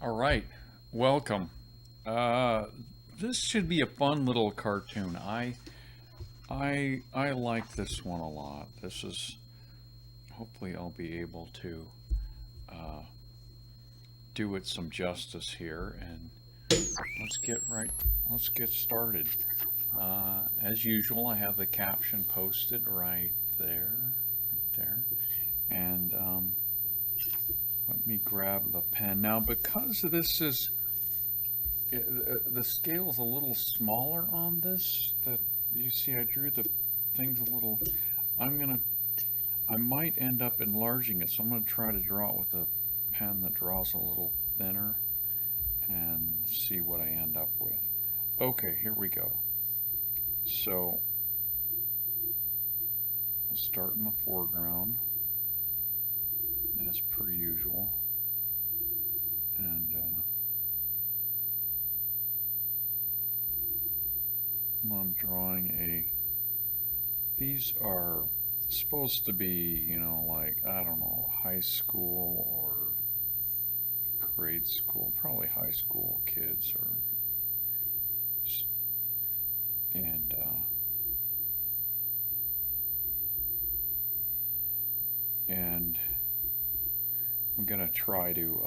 All right, welcome. Uh, this should be a fun little cartoon. I like this one a lot. This is hopefully I'll be able to uh, do it some justice here, and let's get right. Let's get started. As usual, I have the caption posted right there, and let me grab the pen now because this is the scale's a little smaller on this. That you see, I drew the things a little. I'm gonna. I might end up enlarging it, so I'm gonna try to draw it with a pen that draws a little thinner and see what I end up with. Okay, here we go. So we'll start in the foreground as per usual, and I'm drawing a. These are supposed to be, like, I don't know, high school or grade school, probably high school kids, or and and I'm gonna try to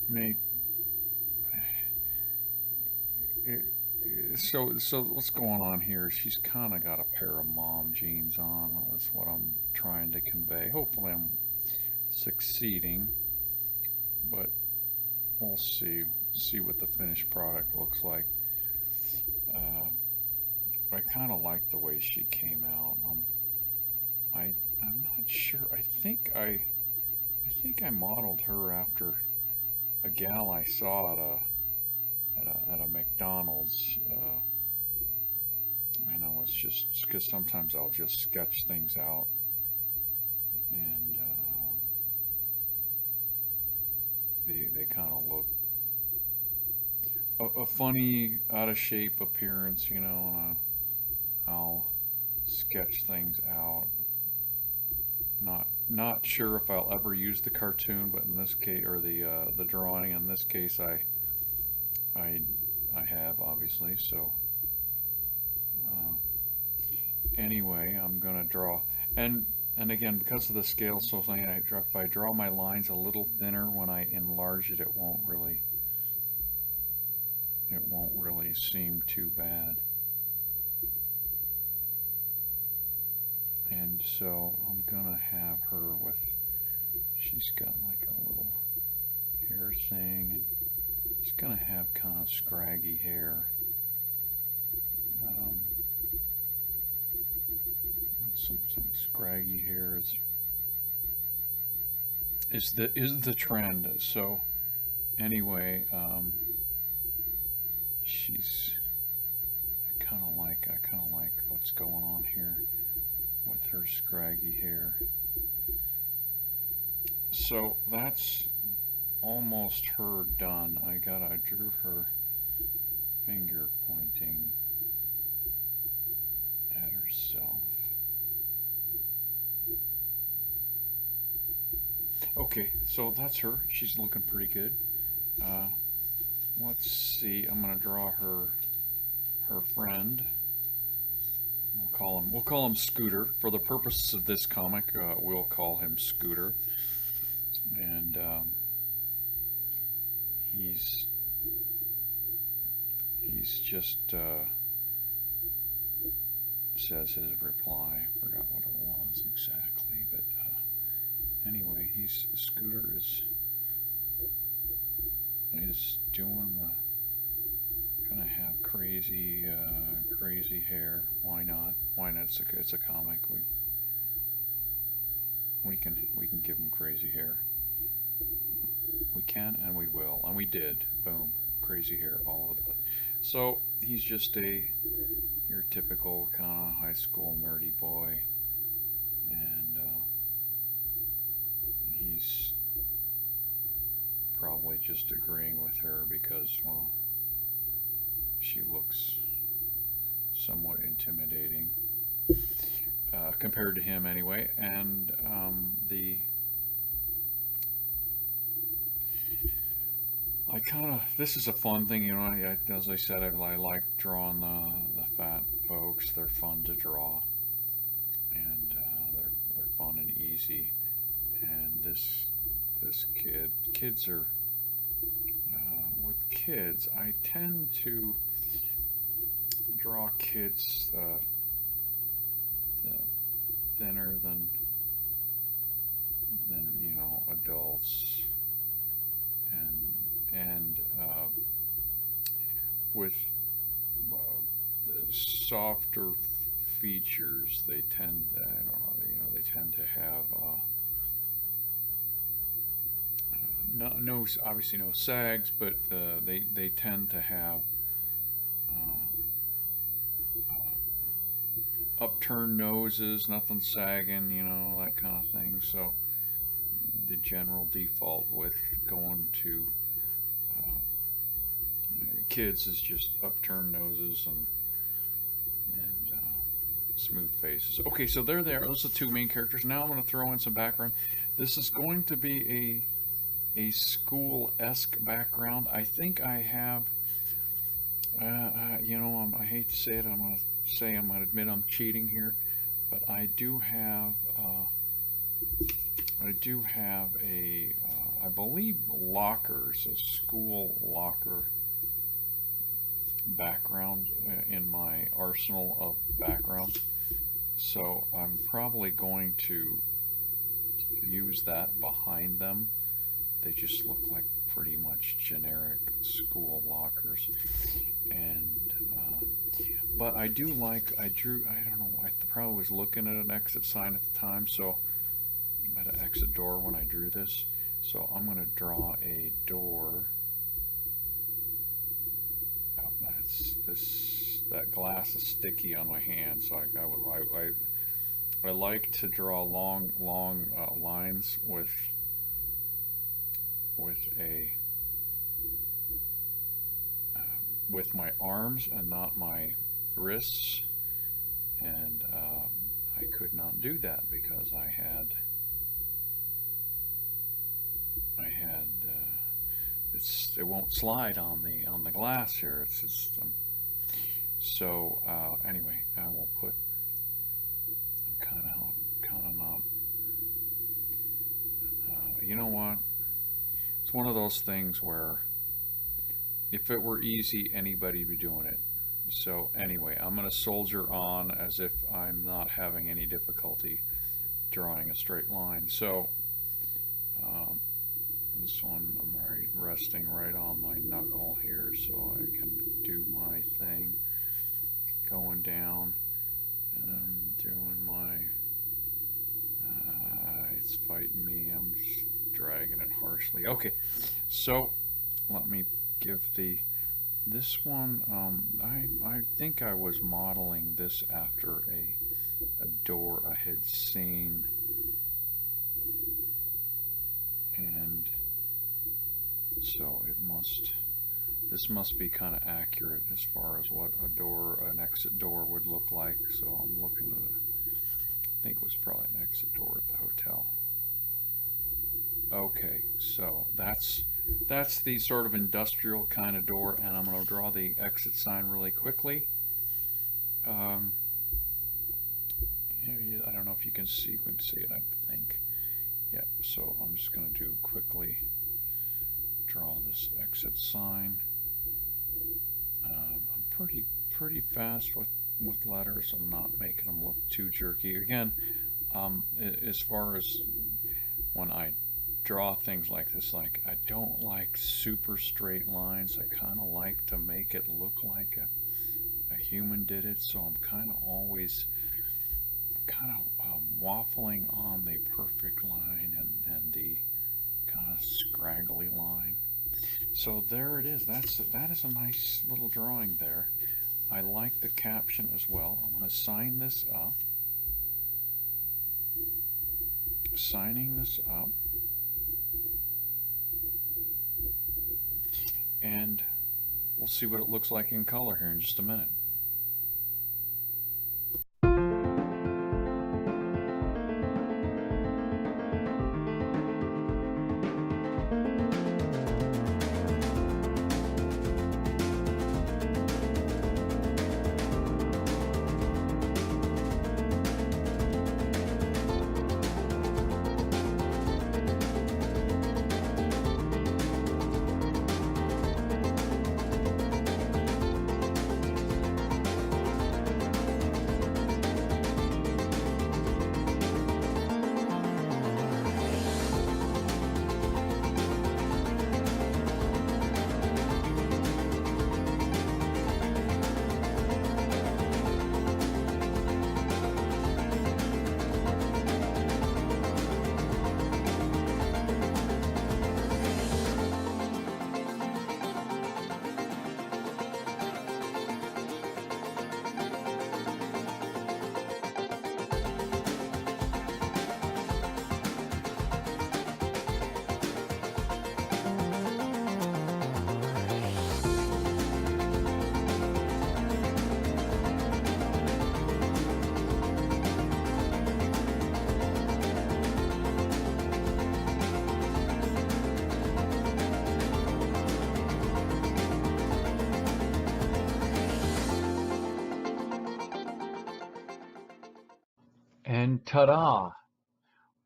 make it, so what's going on here? She's kind of got a pair of mom jeans on. That's what I'm trying to convey. Hopefully, I'm succeeding, but we'll see. See what the finished product looks like. Uh, I kind of like the way she came out. I I'm not sure. I think I modeled her after a gal I saw at a McDonald's, and I was just because sometimes I'll just sketch things out, and they kind of look a funny, out of shape appearance, and I'll sketch things out. Not sure if I'll ever use the cartoon, but in this case, or the drawing in this case, I I have obviously. So uh, anyway, I'm gonna draw, and and again because of the scale so thing, if I draw my lines a little thinner when I enlarge it, it won't really seem too bad. And so I'm gonna have her with. She's got like a little hair thing, and she's gonna have kind of scraggy hair. Um, some scraggy hair is the trend. So anyway, she's I kind of like what's going on here with her scraggy hair. So that's almost her done. I drew her finger pointing at herself. Okay, so that's her. She's looking pretty good. Uh, let's see. I'm gonna draw her friend. We'll call him Scooter for the purposes of this comic. We'll call him Scooter, and he's he's just says his reply. Forgot what it was exactly, but anyway, he's Scooter is doing the gonna have crazy hair. Why not? Why not? It's a comic. We can give him crazy hair. We can and we will, and we did. Boom, crazy hair all over the place. So he's just your typical kind of high school nerdy boy, and he's probably just agreeing with her because, well, she looks somewhat intimidating compared to him anyway. And the this is a fun thing, you know. As I said, I like drawing the fat folks. They're fun to draw, and they're fun and easy. And this kids are with kids. I tend to draw kids thinner than you know, adults, and with uh, softer features. They tend, I don't know, you know, they tend to have no, obviously no sags, but they tend to have upturned noses, nothing sagging, you know, that kind of thing. So the general default with going to kids is just upturned noses and smooth faces. Okay, so they're there. Those are the two main characters. Now I'm going to throw in some background. This is going to be a school-esque background. I think I have, you know, I hate to say it. I'm going to admit I'm cheating here, but I do have a, I believe lockers, a school locker background in my arsenal of background. So I'm probably going to use that behind them. They just look like pretty much generic school lockers. And but I do like, I don't know, I probably was looking at an exit sign at the time, so at an exit door when I drew this. So I'm going to draw a door. Oh, that glass is sticky on my hand, so I like to draw long lines with a with my arms and not my wrists, and I could not do that because I had it won't slide on the glass here. So anyway, I will put. I'm kind of not. You know what? It's one of those things where if it were easy, anybody would be doing it. So anyway, I'm going to soldier on as if I'm not having any difficulty drawing a straight line. So this one I'm resting right on my knuckle here, so I can do my thing, going down, and I'm doing my, it's fighting me, I'm just dragging it harshly. Okay, so let me give this one, I think I was modeling this after a door I had seen, and so this must be kind of accurate as far as what an exit door would look like. So I'm looking at I think it was probably an exit door at the hotel. Okay, so that's the sort of industrial kind of door, and I'm going to draw the exit sign really quickly. I don't know if you can see it, I think. Yep, so I'm just going to do quickly draw this exit sign. I'm pretty fast with letters. I'm not making them look too jerky. Again, as far as when I draw things like this, like I don't like super straight lines. I kind of like to make it look like a human did it. So I'm kind of always waffling on the perfect line and the kind of scraggly line. So there it is. That is a nice little drawing there. I like the caption as well. I'm going to sign this up. Signing this up. And we'll see what it looks like in color here in just a minute. And ta-da!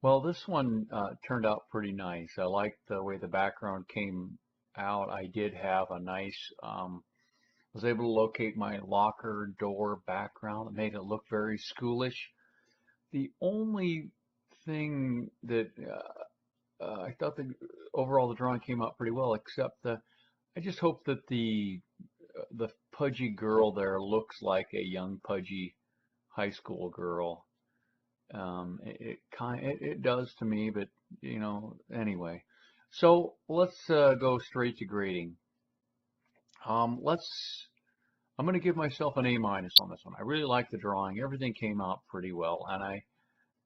Well, this one turned out pretty nice. I liked the way the background came out. I did have a nice, was able to locate my locker door background. It made it look very schoolish. The only thing that I thought the overall the drawing came out pretty well, except I just hope that the pudgy girl there looks like a young pudgy high school girl. It does to me, but anyway. So let's go straight to grading. Let's. I'm going to give myself an A minus on this one. I really like the drawing. Everything came out pretty well,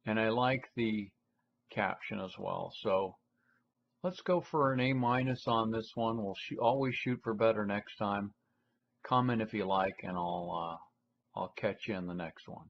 and I like the caption as well. So let's go for an A minus on this one. We'll always shoot for better next time. Comment if you like, and I'll catch you in the next one.